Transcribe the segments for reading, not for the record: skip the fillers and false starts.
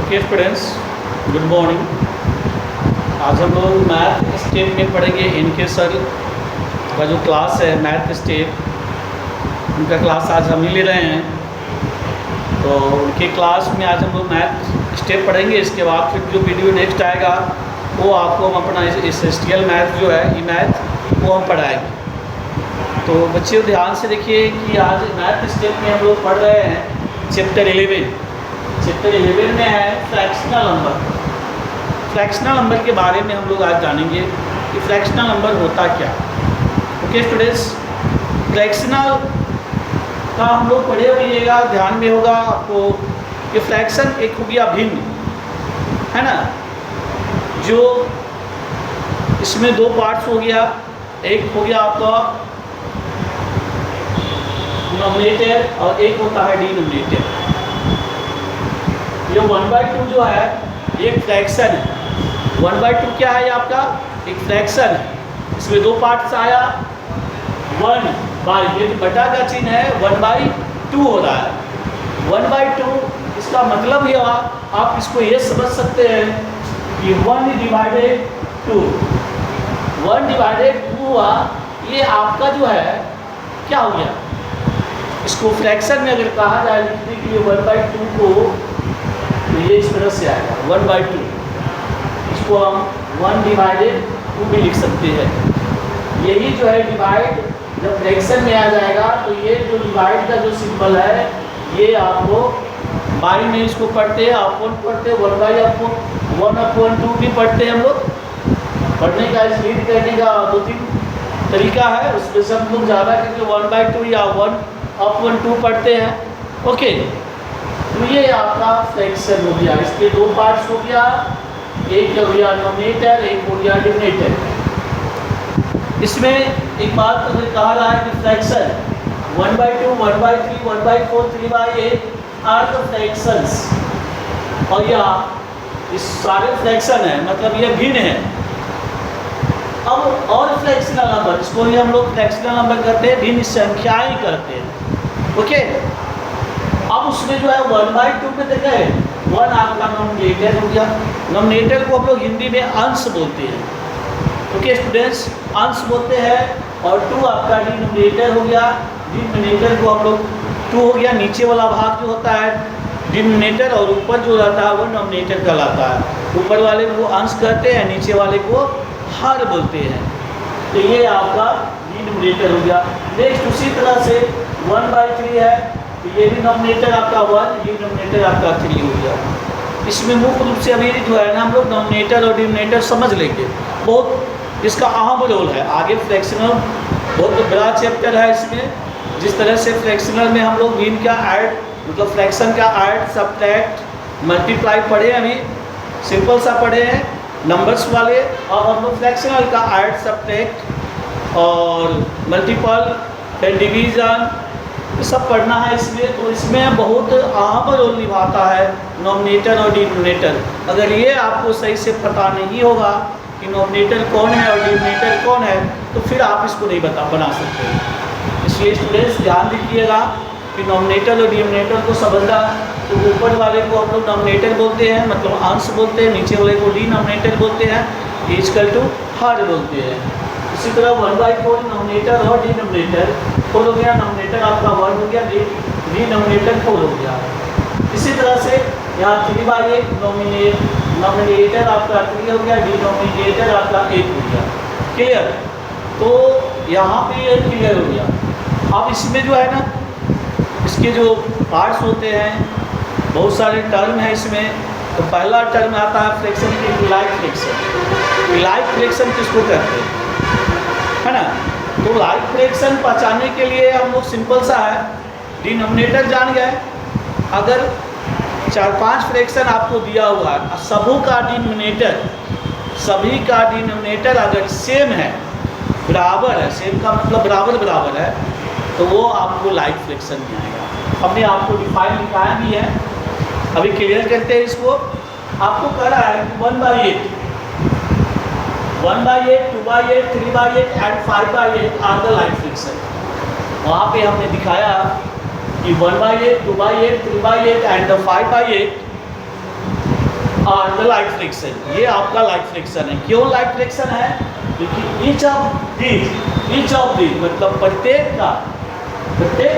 Okay students, good morning. आज हम लोग मैथ स्टेप में पढ़ेंगे। इनके सर का जो क्लास है मैथ स्टेप, उनका क्लास आज हम ही ले रहे हैं। तो उनके क्लास में आज हम लोग मैथ स्टेप पढ़ेंगे। इसके बाद फिर जो वीडियो नेक्स्ट आएगा वो आपको हम अपना एसएसटीएल मैथ जो है ई मैथ वो हम पढ़ाएंगे। तो बच्चे ध्यान से देखिए कि आज मैथ स्टेप में हम लोग पढ़ रहे हैं चैप्टर 11। चैप्टर 11 में है फ्रैक्शनल नंबर। फ्रैक्शनल नंबर के बारे में हम लोग आज जानेंगे कि फ्रैक्शनल नंबर होता क्या। ओके स्टूडेंट्स, फ्रैक्शनल का हम लोग पढ़े होइएगा, ध्यान में होगा आपको कि फ्रैक्शन एक हो गया भिन्न, है ना, जो इसमें दो पार्ट्स हो गया। एक हो गया आपका नॉमिनेटर और एक होता है डिनोमिनेटर। ये 1/2 जो है एक फ्रैक्शन है। 1/2 क्या है? ये आपका एक फ्रैक्शन है। इसमें दो पार्ट्स आया, 1/, ये बटा का चिन्ह है, 1/2 हो रहा है। 1/2 इसका मतलब ये आप इसको ये समझ सकते हैं कि 1/2 हुआ। ये आपका जो है क्या हो गया? इसको फ्रैक्शन में अगर कहा जाए लिखने के लिए 1/2 को, तो ये इस तरह से आएगा 1/2। इसको हम 1/2 भी लिख सकते हैं। यही जो है डिवाइड जब फ्रैक्शन में आ जाएगा तो ये जो डिवाइड का जो सिंबल है ये आपको बाई में इसको पढ़ते हैं, अपॉन पढ़ते हैं, 1/2 भी पढ़ते हैं हम लोग। पढ़ने का स्पीड करने का 2-3 तरीका है, उसमें से हम लोग ज़्यादा करके 1/2 या 1/2 पढ़ते हैं। ओके, तो ये आपका फ्रैक्शन हो गया। इसके दो पार्ट्स हो गया, एक हो गया नॉमिनेटर, एक हो गया डिनोमिनेटर। इसमें एक बात अगर कहा रहा है कि फ्रैक्शन 1/2, 1/3, 1/4, 3/8 आर द फ्रैक्शंस, और यह इस सारे फ्रैक्शन है, मतलब ये भिन्न है। अब और फ्रैक्शनल नंबर, इसको ही हम लोग फ्रैक्शनल नंबर करते हैं, भिन्न संख्याएं करते हैं। ओके, अब उसमें जो है 1/2 में देखें, 1 आपका नॉमिनेटर हो गया। नॉमिनेटर को हम लोग हिंदी में अंश बोलते हैं। ओके स्टूडेंट्स, अंश बोलते हैं। और 2 आपका डिनोमिनेटर हो गया। डिनोमिनेटर को हम लोग 2 हो गया, नीचे वाला भाग जो होता है डिनोमिनेटर, और ऊपर जो रहता है वो नॉमिनेटर कहलाता है। ऊपर वाले को अंश कहते हैं, नीचे वाले को हर बोलते हैं। तो ये आपका डिनोमिनेटर हो गया। नेक्स्ट उसी तरह से 1/3 है, तो ये भी नॉमिनेटर आपका 1, डिनोमिनेटर आपका 3 हो गया। इसमें मुख्य रूप से अभी जो है ना हम लोग नॉमिनेटर और डिनोमिनेटर समझ लेंगे, बहुत इसका अहम रोल है। आगे फ्रैक्शनल बहुत बड़ा चैप्टर है। इसमें जिस तरह से फ्रैक्शनल में हम लोग भिन्न का ऐड, मतलब फ्रैक्शन का ऐड, सब्ट्रैक्ट, मल्टीप्लाई पढ़े, अभी सिंपल सा पढ़े हैं नंबर्स वाले, और हम लोग फ्रैक्शनल का ऐड, सब्ट्रैक्ट और मल्टीपल, फिर डिवीज़न, ये सब पढ़ना है इसमें। तो इसमें बहुत अहम रोल निभाता है नॉमिनेटर और डिनोमिनेटर। अगर ये आपको सही से पता नहीं होगा कि नॉमिनेटर कौन है और डिनोमिनेटर कौन है, तो फिर आप इसको नहीं बना सकते। इसलिए स्टूडेंट्स ध्यान दीजिएगा कि नॉमिनेटर और डिनोमिनेटर को समझना। तो ऊपर वाले को हम लोग नॉमिनेटर बोलते हैं, मतलब अंश बोलते हैं, नीचे वाले को डिनोमिनेटर बोलते हैं, इक्वल टू हर बोलते हैं। इसी तरह 1/4 नॉमिनेटर और डिनोमिनेटर, 4 हो गया, नॉमिनेटर आपका 1 हो गया, डिनोमिनेटर 4 हो गया। इसी तरह से यहाँ 3/8 नॉमिनेटर आपका 3 हो गया, डिनोमिनेटर आपका 1 हो गया। क्लियर? तो यहाँ पे ये क्लियर हो गया। अब इसमें जो है ना, इसके जो पार्ट्स होते हैं, बहुत सारे टर्म है इसमें। तो पहला टर्म आता है फ्रैक्शन की लाइक फ्रैक्शन। लाइक फ्रैक्शन किसको कहते हैं, है ना? तो लाइक फ्रैक्शन पहचानने के लिए हम लोग सिंपल सा है, डिनोमिनेटर जान गए। अगर 4-5 फ्रैक्शन आपको दिया हुआ है, सभी का डिनोमिनेटर अगर सेम है, बराबर है, सेम का मतलब बराबर है, तो वो आपको लाइक फ्रैक्शन में आएगा। हमने आपको डिफाइन दिखाया भी है, अभी क्लियर करते हैं इसको। आपको कह रहा है कि 1/8, 2/8, 3/8 and 5/8 are the like fraction. वहाँ पे हमने दिखाया कि 1/8, 2/8, 3/8 एंड 5/8 और द लाइट फ्रिक्शन, ये आपका लाइट फ्रिक्शन है। क्यों लाइट फ्रिक्शन है? क्योंकि ईच ऑफ दीज मतलब प्रत्येक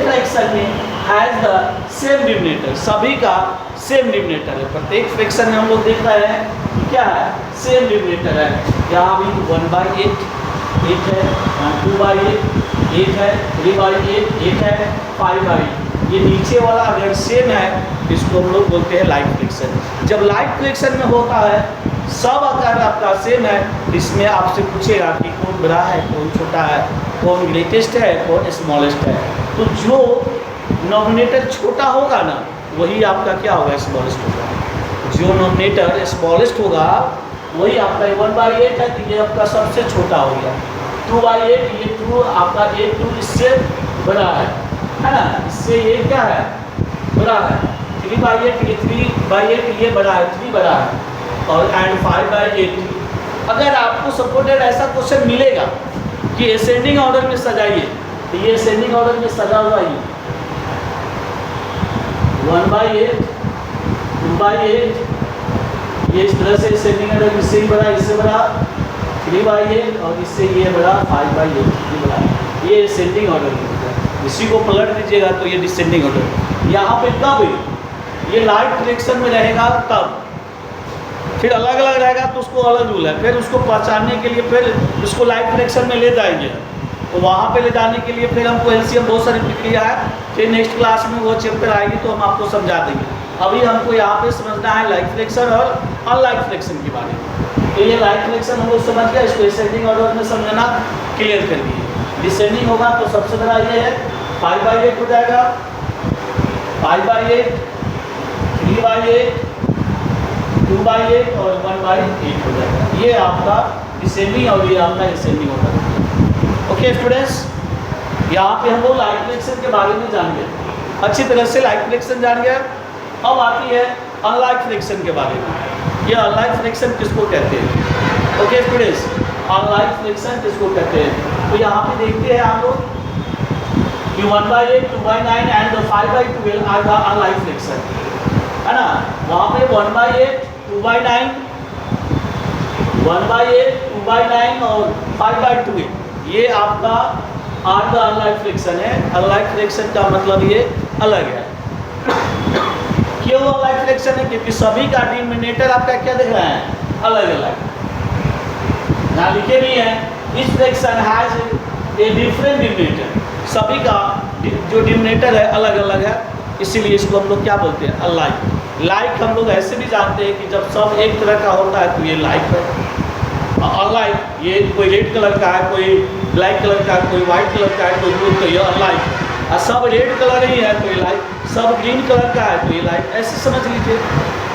फ्रिक्शन में हैज द सेम डिनोमिनेटर, सभी का सेम डिनोमिनेटर है। प्रत्येक फ्रिक्शन में हम लोग देख रहे हैं कि क्या है, सेम डिनोमिनेटर है। यहाँ भी 1/8 8 है, 2/8 8 है, 3/8 8 है, 5/8। ये नीचे वाला अगर सेम है इसको हम लोग बोलते हैं लाइट फ्रिक्शन। जब लाइट फ्रिक्शन में होता है सब आकार आपका सेम है, इसमें आपसे पूछेगा कि कौन बड़ा है, कौन छोटा है, कौन ग्रेटेस्ट है, कौन स्मॉलेस्ट है। तो जो नॉमिनेटर छोटा होगा ना वही आपका क्या होगा, स्मॉलेस्ट होगा। जो नॉमिनेटर स्मॉलेस्ट होगा वही आपका 1/8 है, तो ये आपका सबसे छोटा हो गया। 2/8 ये 2 आपका 2 इससे बड़ा है ना, इससे ये क्या है, बड़ा है। 3/8 ये 3/8 ये बड़ा है, 3 बड़ा है। और एंड 5/8 अगर आपको सपोर्टेड ऐसा क्वेश्चन मिलेगा कि असेंडिंग ऑर्डर में सजाइए, तो ये असेंडिंग ऑर्डर में सजा हुआ ही 1/8 2/8 ये इस तरह से असेंडिंग ऑर्डर, इससे ही बड़ा, इससे बड़ा 3/8 और इससे ये बड़ा 5/8 ये बड़ा, ये असेंडिंग ऑर्डर में। इसी को पलट दीजिएगा तो ये डिसेंडिंग ऑर्डर। यहाँ पे कब ये लाइट फ्रिक्शन में रहेगा तब, फिर अलग अलग रहेगा तो उसको अलग रूल है। फिर उसको पहचानने के लिए फिर उसको लाइट फ्रिक्शन में ले जाएंगे, तो वहाँ पे ले जाने के लिए फिर हमको एलसीएम बहुत सारी प्रक्रिया है, फिर नेक्स्ट क्लास में वो चैप्टर आएगी तो हम आपको समझा देंगे। अभी हमको यहाँ पे समझना है लाइट फ्रिक्शन और अनलाइट फ्रिक्शन के बारे में। तो ये लाइट फ्रिक्शन हम लोग समझ गए, इसको डिसेंडिंग ऑर्डर में समझना क्लियर कर दिए। डिसेंडिंग होगा तो सबसे बड़ा ये है 5/8 हो जाएगा, 5/8 3/8 2/8 और 1/8 हो जाएगा। ये आपका डिसेंडिंग और ये आपका असेंडिंग होगा। ओके स्टूडेंट्स, यहाँ पे हम लोग लाइट फ्रिक्शन के बारे में जान गए, अच्छी तरह से लाइट फ्रिक्शन जान गए। अब आती है अनलाइट फ्रिक्शन के बारे में। ये अनलाइट फ्रिक्शन किसको कहते हैं? ओके स्टूडेंट्स, अनलाइट फ्रिक्शन किसको कहते हैं? तो यहाँ पे देखते हैं आप लोग कि 1/8 2/9 and 5/12 are the unlike fraction, है ना। वहाँ पे 1/8 2/9 और 5/12 ये आपका आर द अनलाइट फ्रिक्शन है। अनलाइट फ्रिक्शन का मतलब ये अलग है। क्यों अनलाइट फ्रिक्शन है? क्योंकि सभी का डिनोमिनेटर आपका क्या दिख रहा है, अलग अलग। यहाँ लिखे भी हैं इस friction has a different denominator, सभी का जो डिनोमिनेटर है अलग अलग है, इसीलिए इसको हम लोग क्या बोलते हैं, अनलाइक। लाइक हम लोग ऐसे भी जानते हैं कि जब सब एक तरह का होता है तो ये लाइक है। अनलाइक ये कोई रेड कलर का है, कोई ब्लैक कलर का है, कोई वाइट कलर का है, कोई ब्लू, तो ये अनलाइक। और सब रेड कलर ही है तो ये लाइक, सब ग्रीन कलर का है तो ये लाइक, ऐसे समझ लीजिए।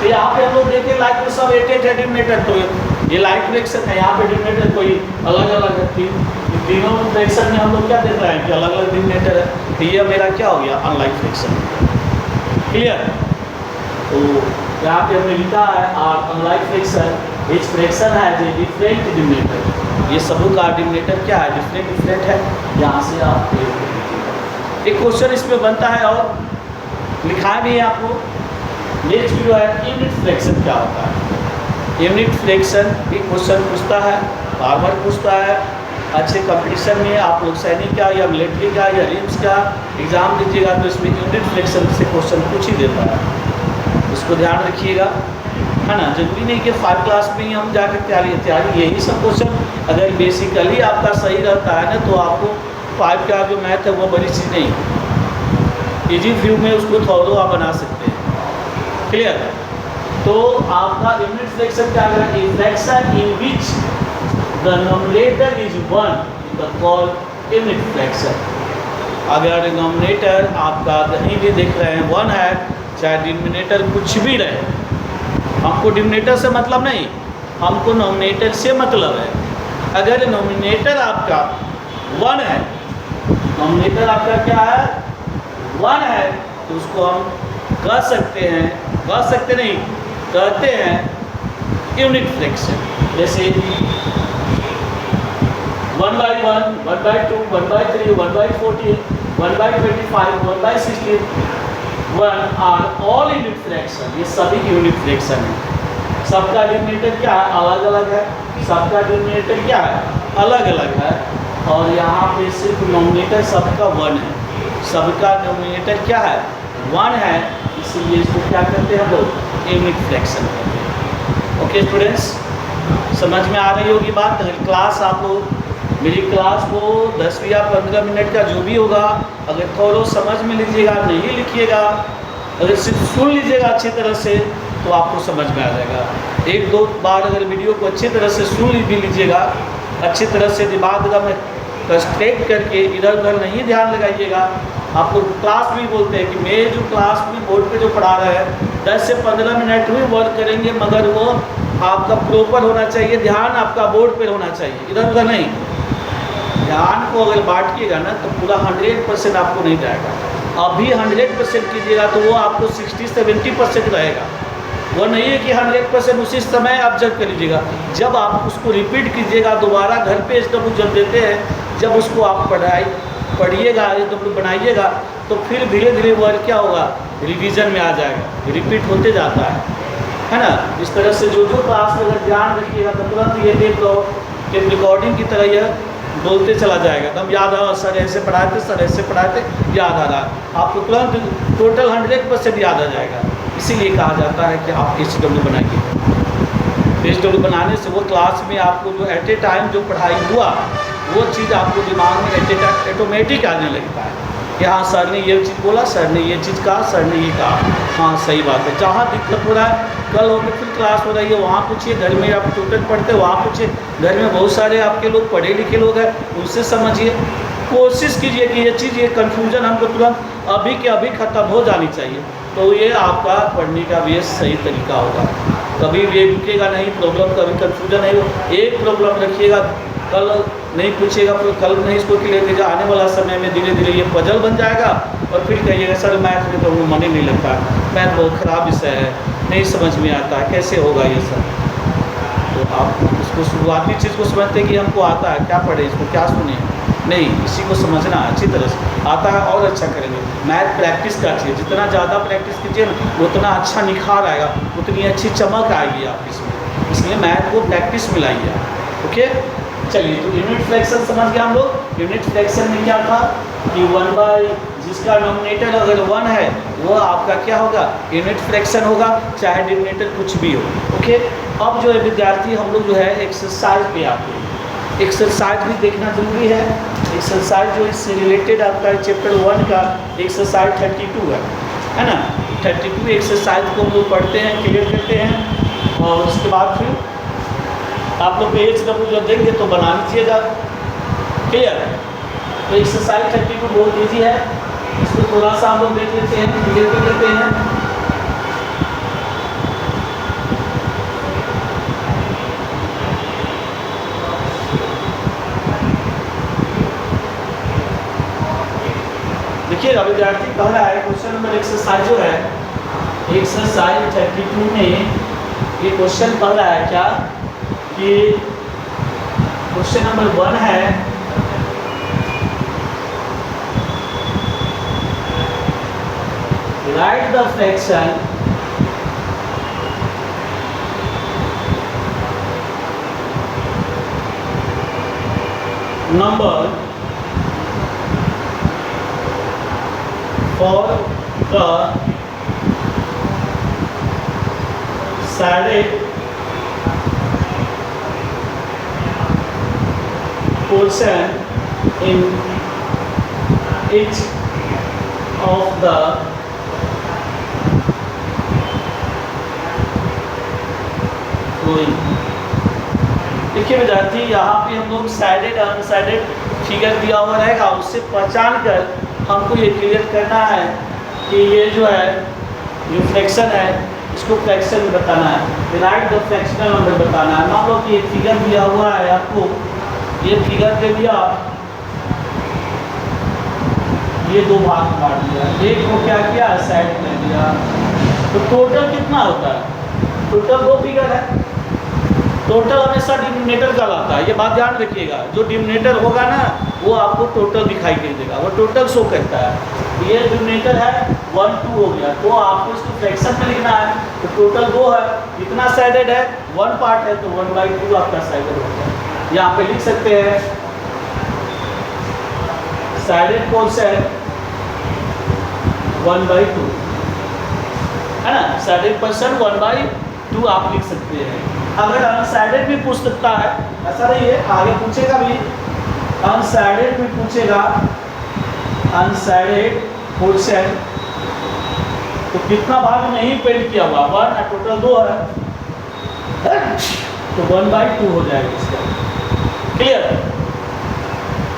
तो यहाँ पे हम लोग देखें लाइक में सब 8 है डिनोमिनेटर, तो ये लाइट फ्रिक्शन है। यहाँ पे डिनोमिनेटर कोई अलग अलग है, तीनों फ्रिक्शन में हम लोग क्या देख रहे हैं कि अलग अलग डिनोमिनेटर है। तो ये मेरा क्या हो गया, अनलाइट फ्रिक्शन। क्लियर? तो यहाँ पे हमने लिखा है और अनलाइट फ्रिक्शन इस फ्रिक्शन है जो डिफरेंट डिनोमिनेटर, ये सबों का डिनोमिनेटर क्या है, डिफरेंट है। यहाँ से आप एक क्वेश्चन इसमें बनता है और लिखा भी है आपको। नेक्स्ट जो है यूनिट फ्रैक्शन क्या होता है। यूनिट फ्रैक्शन भी क्वेश्चन पूछता है, बार बार पूछता है। अच्छे कंपटीशन में आप लोग सैनिक का या मिलिट्री का या रिम्स का एग्ज़ाम दीजिएगा तो इसमें यूनिट फ्रैक्शन से क्वेश्चन पूछ ही देता है, इसको ध्यान रखिएगा, है ना। जरूरी नहीं कि 5 क्लास में ही हम जाकर तैयारी यही सब क्वेश्चन अगर बेसिकली आपका सही रहता है ना तो आपको 5 का जो मैथ है वो बड़ी चीज़ नहीं, इजी व्यू में उसको थोड़ा आप बना सकते हैं। क्लियर? तो आपका यूनिट फ्रैक्शन क्या है, fraction in which the nominator is 1 the call unit fraction. अगर नॉमिनेटर आपका कहीं भी देख रहे हैं 1 है, चाहे डिनोमिनेटर कुछ भी रहे, हमको डिनोमिनेटर से मतलब नहीं, हमको नॉमिनेटर से मतलब है। अगर नॉमिनेटर आपका 1 है, नॉमिनेटर आपका क्या है 1 है, तो उसको हम कह सकते नहीं, कहते हैं यूनिट फ्रैक्शन। जैसे 1/1 1/2 1/3 1/14 1/25 1/16 1 आर ऑल यूनिट फ्रैक्शन, ये सभी यूनिट फ्रैक्शन है। सबका डिनोमिनेटर क्या है? अलग अलग है। सबका डिनोमिनेटर क्या है? अलग अलग है। और यहाँ पे सिर्फ डिनोमिनेटर सबका 1 है। सबका डिनोमिनेटर क्या है? 1 है, इसीलिए इसको क्या करते हैं हम लोग? यूनिट फ्रैक्शन करते हैं। ओके स्टूडेंट्स, समझ में आ रही होगी बात। अगर क्लास आप लोग मेरी क्लास को 10 या 15 मिनट का जो भी होगा, अगर थोड़ा समझ में लीजिएगा, नहीं लिखिएगा, अगर सिर्फ सुन लीजिएगा अच्छी तरह से तो आपको समझ में आ जाएगा। 1-2 बार अगर वीडियो को अच्छी तरह से सुन भी लीजिएगा, अच्छी तरह से दिमाग में कंसंट्रेट करके इधर उधर नहीं ध्यान लगाइएगा। आप लोग क्लास में बोलते हैं कि मेरे जो क्लास में बोर्ड पे जो पढ़ा रहा है 10 से 15 मिनट में वर्क करेंगे, मगर वो आपका प्रॉपर होना चाहिए, ध्यान आपका बोर्ड पे होना चाहिए, इधर उधर नहीं। ध्यान को अगर बांटिएगा ना तो पूरा 100% आपको नहीं जाएगा। अभी 100% कीजिएगा तो वो आपको 60-70% रहेगा। वो नहीं है कि 100% उसी समय आप जब कर लीजिएगा। जब आप उसको रिपीट कीजिएगा दोबारा घर पे SW जब देते हैं, जब उसको आप पढ़िएगा, SW बनाइएगा, तो फिर धीरे धीरे वर्ड क्या होगा? रिवीजन में आ जाएगा, रिपीट होते जाता है ना। इस तरह से जो क्लास में अगर ध्यान रखिएगा तो तुरंत ये टेप रिकॉर्डिंग की तरह यह बोलते चला जाएगा, तब याद आ, सर ऐसे पढ़ाए थे, सर ऐसे पढ़ाए थे, याद आ रहा। आपको तुरंत टोटल 100% याद आ जाएगा। इसीलिए कहा जाता है कि आप SW बनाइए। SW बनाने से वो क्लास में आपको जो एट ए टाइम जो पढ़ाई हुआ वो चीज़ आपको दिमाग में ऑटोमेटिक आने लगता है कि हाँ सर ने ये चीज़ बोला, सर ने ये चीज़ कहा, सर ने ये कहा, हाँ सही बात है। जहाँ दिक्कत हो रहा है, कल हो फिर क्लास हो रही है वहाँ पूछिए, घर में आप ट्यूटर पढ़ते वहाँ पूछिए, घर में बहुत सारे आपके लोग पढ़े लिखे लोग हैं, उनसे समझिए। कोशिश कीजिए कि ये चीज़, ये कन्फ्यूजन हमको तुरंत अभी के अभी ख़त्म हो जानी चाहिए, तो ये आपका पढ़ने का भी सही तरीका होगा। कभी ये रुकेगा नहीं प्रॉब्लम, कभी कन्फ्यूजन नहीं हो। एक प्रॉब्लम रखिएगा, कल नहीं पूछिएगा, फिर कल नहीं इसको क्लियर कीजिएगा, आने वाला समय में धीरे धीरे ये पजल बन जाएगा और फिर कहिएगा सर मैथ में तो वो मन ही नहीं लगता, मैथ बहुत ख़राब विषय है, नहीं समझ में आता है, कैसे होगा ये सर। तो आप उसको शुरुआती चीज़ को समझते हैं कि हमको आता है, क्या पढ़े इसको, क्या सुने, नहीं, इसी को समझना अच्छी तरह से आता है और अच्छा करेंगे। मैथ प्रैक्टिस कीजिए, जितना ज़्यादा प्रैक्टिस कीजिए ना उतना अच्छा निखार आएगा, उतनी अच्छी चमक आएगी आप इसमें। इसलिए मैथ को प्रैक्टिस मिलाइए। ओके चलिए, तो यूनिट फ्रैक्शन समझ गए हम लोग। यूनिट फ्रैक्शन में क्या था कि 1 जिसका डिनोमिनेटर अगर 1 है वो आपका क्या होगा? यूनिट फ्रैक्शन होगा, चाहे डिनोमिनेटर कुछ भी हो। ओके, अब जो है विद्यार्थी हम लोग जो है एक्सरसाइज पे आते हैं। एक्सरसाइज भी देखना जरूरी है। एक्सरसाइज जो इससे रिलेटेड आपका चैप्टर 1 का एक्सरसाइज 32 है ना। 32 एक्सरसाइज को हम लोग पढ़ते हैं, क्लियर करते हैं, और उसके बाद फिर आप लोग SW जब देंगे तो बना लीजिएगा। क्लियर? तो एक्सरसाइज 32 बहुत ईजी है, इसको थोड़ा सा हम लोग देख लेते हैं, क्लियर कर लेते हैं। देखिएगा विद्यार्थी, पहला है क्वेश्चन नंबर एक्सरसाइज जो है एक्सरसाइज 32 में ये क्वेश्चन पहला है क्या कि क्वेश्चन नंबर 1 है right the fraction number for the shaded portion in each of the flowing। देखिए विद्यार्थी, यहाँ पे हम लोग साइडेड अनसाइडेड फिगर दिया हुआ रहेगा, उससे पहचान कर हमको ये क्लियर करना है कि ये जो है जो फ्रैक्शन है इसको फ्रैक्शन में बताना है, राइट द फ्रैक्शनल नंबर बताना है। मान लो कि ये फिगर दिया हुआ है आपको, ये फिगर दे दिया, ये 2 भाग में बांट दिया, एक को क्या किया साइड में दिया, तो टोटल कितना होता है? टोटल 2 फिगर है, टोटल हमेशा डिनोमिनेटर का लाता है, ये बात ध्यान रखिएगा। जो डिनोमिनेटर होगा ना वो आपको टोटल दिखाई दे देगा, वो टोटल शो करता है। ये डिनोमिनेटर है 1 2 हो गया, तो आपको इसको फ्रैक्शन में लिखना है, तो टोटल 2 है, कितना साइडेड है 1 पार्ट है, तो 1/2 आपका साइडेड हो गया। यहाँ पे लिख सकते हैं साइडेड पोर्शन 1/2 है ना, साइडेड पोर्शन 1/2 आप लिख सकते हैं। अगर अनसाइडेड भी पूछ सकता है, ऐसा नहीं है, आगे पूछेगा भी, अनसाइडेड भी पूछेगा, अनसाइडेड पोर्शन तो कितना भाग नहीं पेंट किया हुआ 1 है, टोटल 2 है, तो 1/2 हो जाएगा इसका। क्लियर?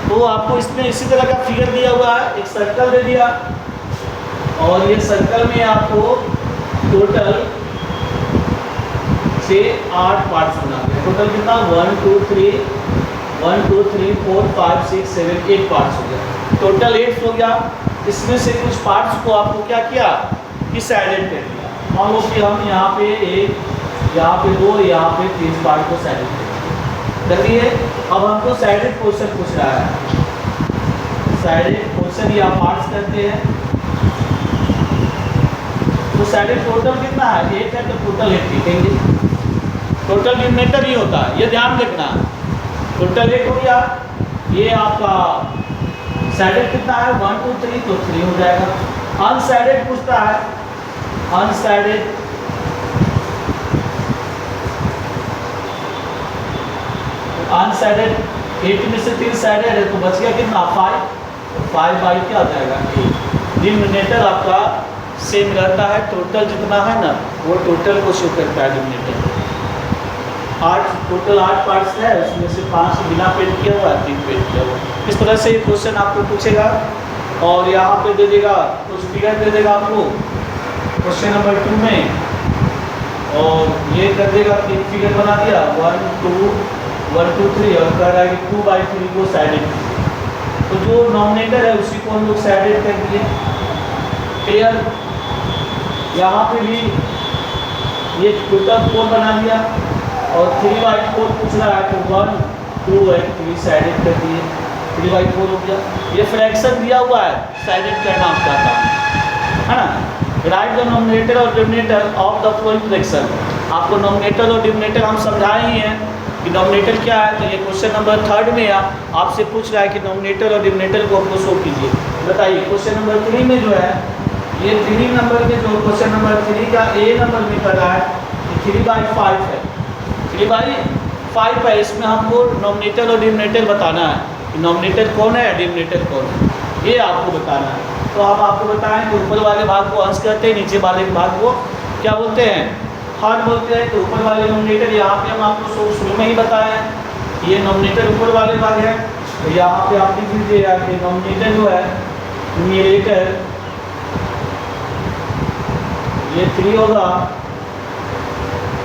तो आपको इसमें इसी तरह का फिगर दिया हुआ है, एक सर्कल दे दिया और ये सर्कल में आपको टोटल 6-8 पार्ट्स बना दिया। टोटल कितना 1 2 3 4 5 6 7 8 पार्ट्स हो गया, टोटल 8 हो गया। इसमें से कुछ पार्ट्स को आपको क्या किया कि साइडेड कर दिया। मान लो कि हम यहाँ पे 1, यहाँ पे 2, यहाँ पे 3 पार्ट को साइडेड कर दिए। अब हमको साइडेड पोर्शन पूछ रहा है, साइडेड पोर्शन या पार्ट्स करते हैं, तो साइडेड टोटल कितना है 8 है, तो टोटल 8 लिखेंगे। टोटल डिनोमिनेटर ही होता है, ये ध्यान रखना, टोटल 8 हो गया। ये आपका साइडेड कितना है 1 2 3, तो 3 हो जाएगा। अनसाइडेड पूछता है, अनसाइडेड अनसाइडेड 8 में से 3 साइडेड है, तो बच गया कितना 5, 5/8 क्या हो जाएगा 8। डिनोमिनेटर आपका सेम रहता है, टोटल जितना है ना वो टोटल को शो करता है डिनोमिनेटर। 8 टोटल 8 पार्ट्स है, उसमें से 5 बिना पेंट किया हुआ, 3 पेंट किया हुआ। इस तरह से क्वेश्चन आपको पूछेगा और यहाँ पे दे देगा कुछ फिगर दे देगा आपको क्वेश्चन नंबर 2 में, और ये कर देगा 3 फिगर बना दिया 1 2 3 और कह रहा है कि 2/3 को साइडेड, तो जो नॉमिनेटर है उसी को हम लोग साइडेड कर दिए। क्लियर? यहाँ पे भी ये टोटल 4 बना दिया और 3/4 पूछ रहा है, तो 1 2 और 3 साइडेड कर दिए, 3/4 हो गया। ये फ्रैक्शन दिया हुआ है, साइडेड करना आपका काम है ना। राइट द नॉमिनेटर और denominator of the following fraction. आपको नॉमिनेटर और डिनोमिनेटर हम समझाए ही हैं कि नॉमिनेटर क्या है, तो ये क्वेश्चन नंबर 3 में आपसे पूछ रहा है कि नॉमिनेटर और डिनोमिनेटर को आपको शो कीजिए। बताइए क्वेश्चन नंबर 3 में जो है, ये 3 नंबर के जो क्वेश्चन नंबर 3 का ए नंबर में कर रहा है, 3/5 है, 3/5 है। इसमें हमको नॉमिनेटर और डिनोमिनेटर बताना है कि नॉमिनेटर कौन है, डिनोमिनेटर कौन है, ये आपको बताना है। तो अब आपको बताएं कि ऊपर वाले भाग को अंश कहते हैं, नीचे वाले भाग को क्या बोलते हैं, हर बोलते हैं। तो ऊपर वाले नॉमिनेटर यहाँ पे हम आपको शुरू में ही बताया है, ये नॉमिनेटर ऊपर वाले भाग है, तो यहाँ पे आप लिख लीजिएगा कि नॉमिनेटर जो है न्यूमरेटर ये 3 होगा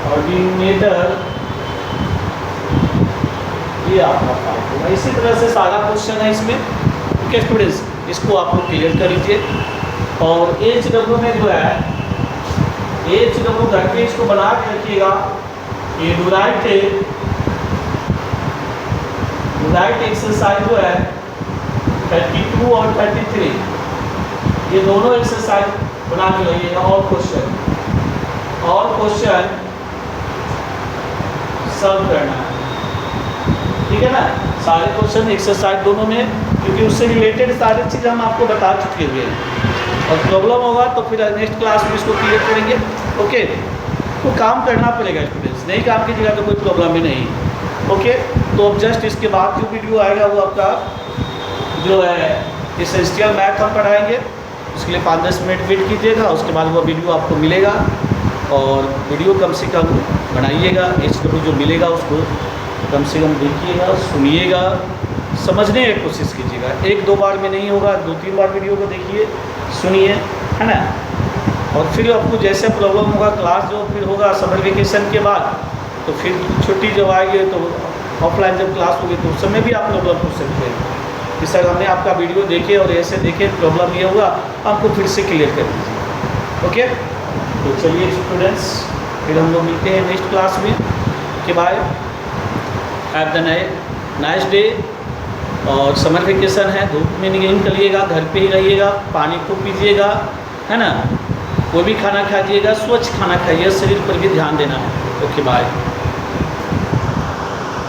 और डिनोमिनेटर ये आपका 5 होगा। इसी तरह से सारा क्वेश्चन है इसमें। ओके स्टूडेंट्स, इसको आप लोग क्लियर कर लीजिए। और HW में जो है, HW घर पे इसको बना के रखिएगा। ये डुराइट एक्सरसाइज जो है 32 और 33, ये दोनों एक्सरसाइज बना के रखिएगा। और क्वेश्चन सॉल्व करना है, ठीक है ना। सारे क्वेश्चन एक्सरसाइज दोनों में, क्योंकि उससे रिलेटेड सारी चीज़ हम आपको बता चुके हुए हैं। और प्रॉब्लम होगा तो फिर नेक्स्ट क्लास में इसको क्लियर करेंगे। ओके, तो काम करना पड़ेगा स्टूडेंट्स, नहीं काम कीजिएगा तो कोई प्रॉब्लम ही नहीं। ओके, तो अब जस्ट इसके बाद जो वीडियो आएगा वो आपका जो है एसेंशियल मैथ हम पढ़ाएंगे, उसके लिए 5-10 मिनट वेट कीजिएगा, उसके बाद वो वीडियो आपको मिलेगा। और वीडियो कम से कम बनाइएगा, HW जो मिलेगा उसको कम से कम देखिएगा, सुनिएगा, समझने की कोशिश कीजिएगा। 1-2 बार में नहीं होगा, 2-3 बार वीडियो को देखिए, सुनिए, है ना। और फिर आपको जैसे प्रॉब्लम होगा, क्लास जो फिर होगा समर वेकेशन के बाद, तो फिर छुट्टी जब आएगी तो ऑफलाइन जब क्लास होगी तो उस समय भी आप प्रॉब्लम पूछ सकते हैं कि सर हमने आपका वीडियो देखे और ऐसे देखे, प्रॉब्लम ये हुआ, आपको फिर से क्लियर कर दीजिए। ओके, तो चलिए स्टूडेंट्स, फिर हम लोग मिलते हैं नेक्स्ट क्लास में। Okay, bye, have the nice day. और समर वेकेशन है, धूप में नहीं निकलिएगा, घर पे ही रहिएगा, पानी खूब पीजिएगा, है ना, वो भी खाना खाइएगा, स्वच्छ खाना खाइए, शरीर पर भी ध्यान देना है। Okay bye.